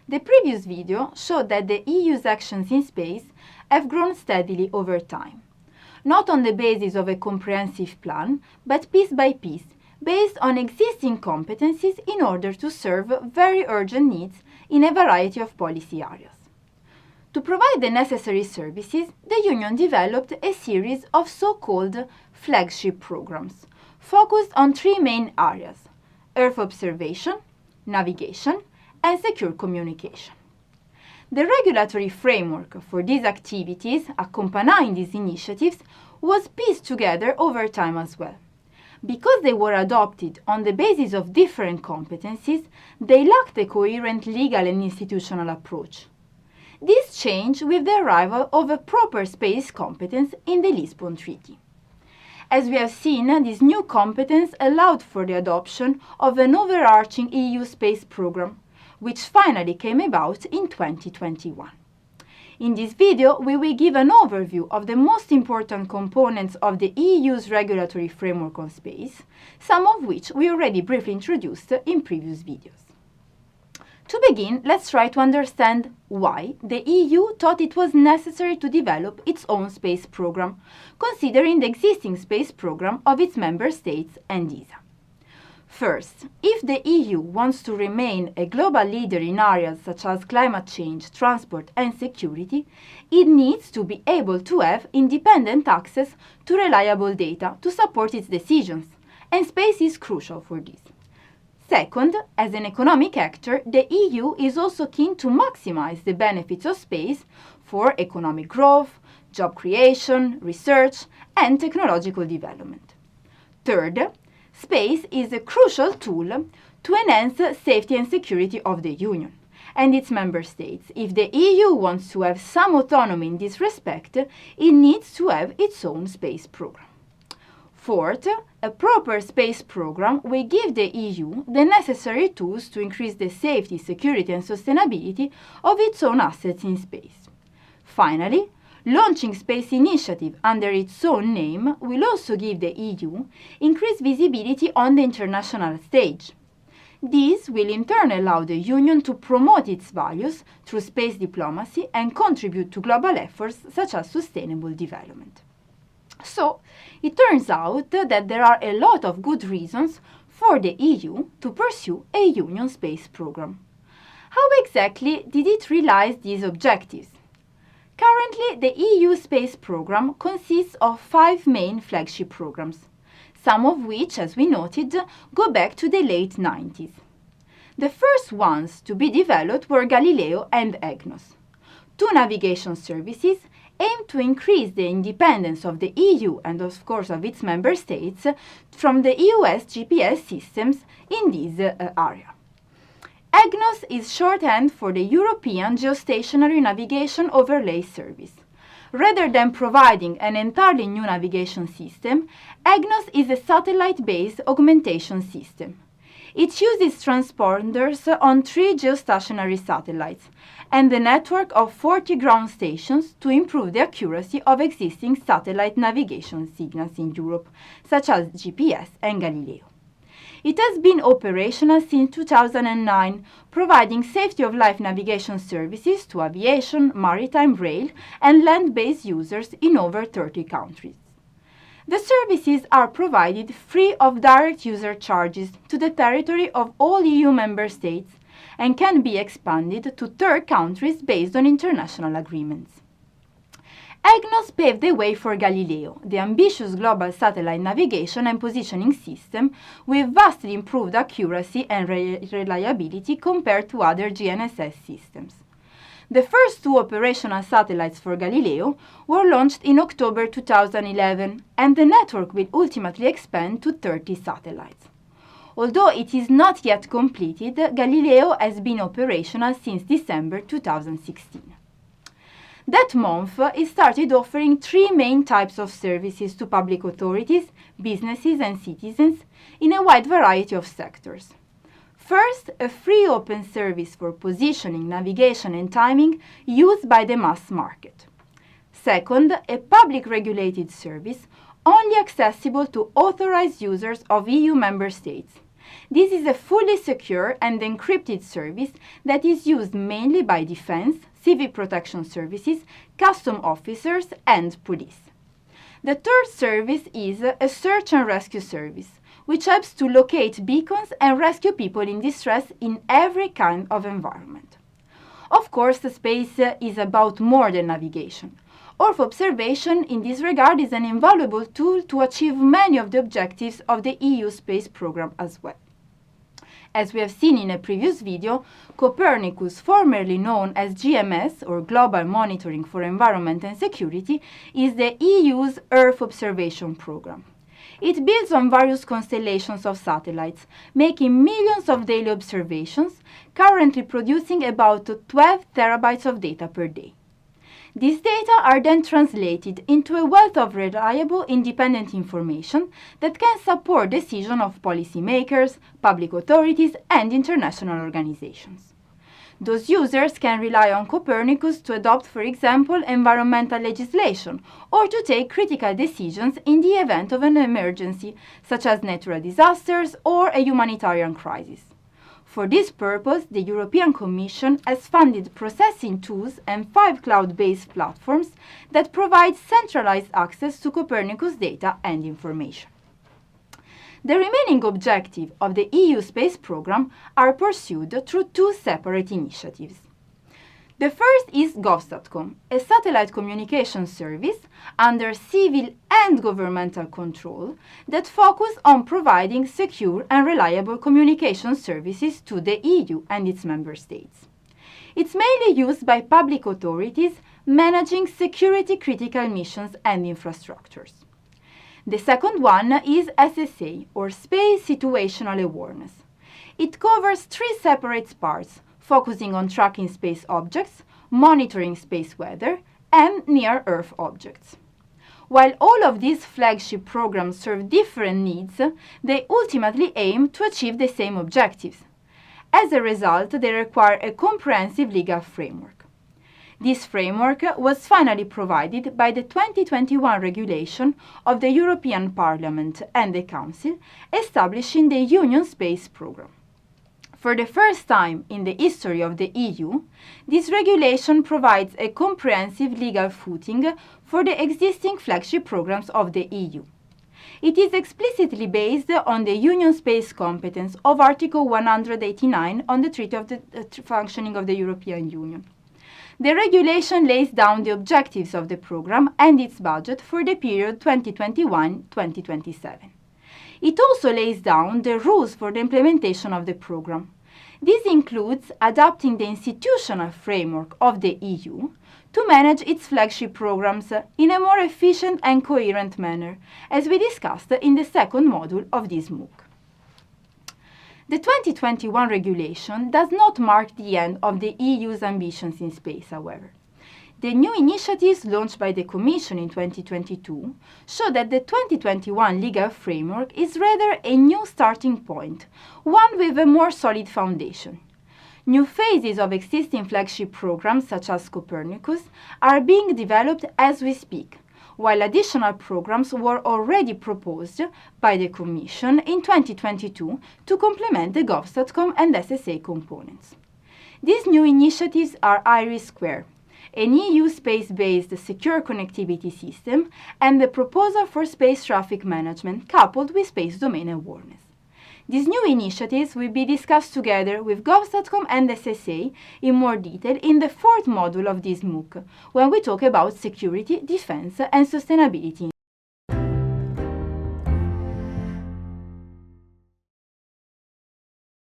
The previous video showed that the EU's actions in space have grown steadily over time, not on the basis of a comprehensive plan, but piece by piece, based on existing competencies in order to serve very urgent needs in a variety of policy areas. To provide the necessary services, the Union developed a series of so-called flagship programs, focused on three main areas: Earth observation, navigation, and secure communication. The regulatory framework for these activities accompanying these initiatives was pieced together over time as well. Because they were adopted on the basis of different competencies, they lacked a coherent legal and institutional approach. This changed with the arrival of a proper space competence in the Lisbon Treaty. As we have seen, this new competence allowed for the adoption of an overarching EU space programme, which finally came about in 2021. In this video, we will give an overview of the most important components of the EU's regulatory framework on space, some of which we already briefly introduced in previous videos. To begin, let's try to understand why the EU thought it was necessary to develop its own space program, considering the existing space program of its member states and ESA. First, if the EU wants to remain a global leader in areas such as climate change, transport and security, it needs to be able to have independent access to reliable data to support its decisions, and space is crucial for this. Second, as an economic actor, the EU is also keen to maximize the benefits of space for economic growth, job creation, research, and technological development. Third, space is a crucial tool to enhance safety and security of the Union and its member states. If the EU wants to have some autonomy in this respect, it needs to have its own space program. Fourth, a proper space program will give the EU the necessary tools to increase the safety, security and sustainability of its own assets in space. Finally, launching space initiative under its own name will also give the EU increased visibility on the international stage. This will in turn allow the Union to promote its values through space diplomacy and contribute to global efforts such as sustainable development. So, it turns out that there are a lot of good reasons for the EU to pursue a Union space program. How exactly did it realize these objectives? Currently, the EU space program consists of 5 main flagship programs, some of which, as we noted, go back to the late 90s. The first ones to be developed were Galileo and EGNOS, 2 navigation services aimed to increase the independence of the EU and of course of its member states from the US GPS systems in this area. EGNOS is shorthand for the European Geostationary Navigation Overlay Service. Rather than providing an entirely new navigation system, EGNOS is a satellite-based augmentation system. It uses transponders on 3 geostationary satellites and a network of 40 ground stations to improve the accuracy of existing satellite navigation signals in Europe, such as GPS and Galileo. It has been operational since 2009, providing safety-of-life navigation services to aviation, maritime, rail, and land-based users in over 30 countries. The services are provided free of direct user charges to the territory of all EU member states and can be expanded to third countries based on international agreements. EGNOS paved the way for Galileo, the ambitious global satellite navigation and positioning system with vastly improved accuracy and reliability compared to other GNSS systems. The first 2 operational satellites for Galileo were launched in October 2011, and the network will ultimately expand to 30 satellites. Although it is not yet completed, Galileo has been operational since December 2016. That month, it started offering 3 main types of services to public authorities, businesses and citizens in a wide variety of sectors. First, a free open service for positioning, navigation and timing used by the mass market. Second, a public regulated service only accessible to authorized users of EU member states This is a fully secure and encrypted service that is used mainly by defense, civil protection services, custom officers, and police. The third service is a search and rescue service, which helps to locate beacons and rescue people in distress in every kind of environment. Of course, space is about more than navigation. Earth observation in this regard is an invaluable tool to achieve many of the objectives of the EU Space Programme as well. As we have seen in a previous video, Copernicus, formerly known as GMS, or Global Monitoring for Environment and Security, is the EU's Earth observation program. It builds on various constellations of satellites, making millions of daily observations, currently producing about 12 terabytes of data per day. These data are then translated into a wealth of reliable, independent information that can support decisions of policymakers, public authorities, and international organizations. Those users can rely on Copernicus to adopt, for example, environmental legislation or to take critical decisions in the event of an emergency, such as natural disasters or a humanitarian crisis. For this purpose, the European Commission has funded processing tools and 5 cloud-based platforms that provide centralized access to Copernicus data and information. The remaining objectives of the EU Space Programme are pursued through 2 separate initiatives. The first is GOVSATCOM, a satellite communication service under civil and governmental control that focuses on providing secure and reliable communication services to the EU and its member states. It's mainly used by public authorities managing security-critical missions and infrastructures. The second one is SSA, or Space Situational Awareness. It covers 3 separate parts, focusing on tracking space objects, monitoring space weather, and near-Earth objects. While all of these flagship programs serve different needs, they ultimately aim to achieve the same objectives. As a result, they require a comprehensive legal framework. This framework was finally provided by the 2021 regulation of the European Parliament and the Council, establishing the Union Space Programme. For the first time in the history of the EU, this regulation provides a comprehensive legal footing for the existing flagship programs of the EU. It is explicitly based on the Union space competence of Article 189 on the Treaty of the Functioning of the European Union. The regulation lays down the objectives of the program and its budget for the period 2021-2027. It also lays down the rules for the implementation of the program. This includes adapting the institutional framework of the EU to manage its flagship programs in a more efficient and coherent manner, as we discussed in the second module of this MOOC. The 2021 regulation does not mark the end of the EU's ambitions in space, however. The new initiatives launched by the Commission in 2022 show that the 2021 legal framework is rather a new starting point, one with a more solid foundation. New phases of existing flagship programs, such as Copernicus, are being developed as we speak, while additional programs were already proposed by the Commission in 2022 to complement the GOVSATCOM and SSA components. These new initiatives are IRIS², an EU space-based secure connectivity system, and the proposal for space traffic management coupled with space domain awareness. These new initiatives will be discussed together with GOVSATCOM and SSA in more detail in the 4th module of this MOOC, when we talk about security, defense, and sustainability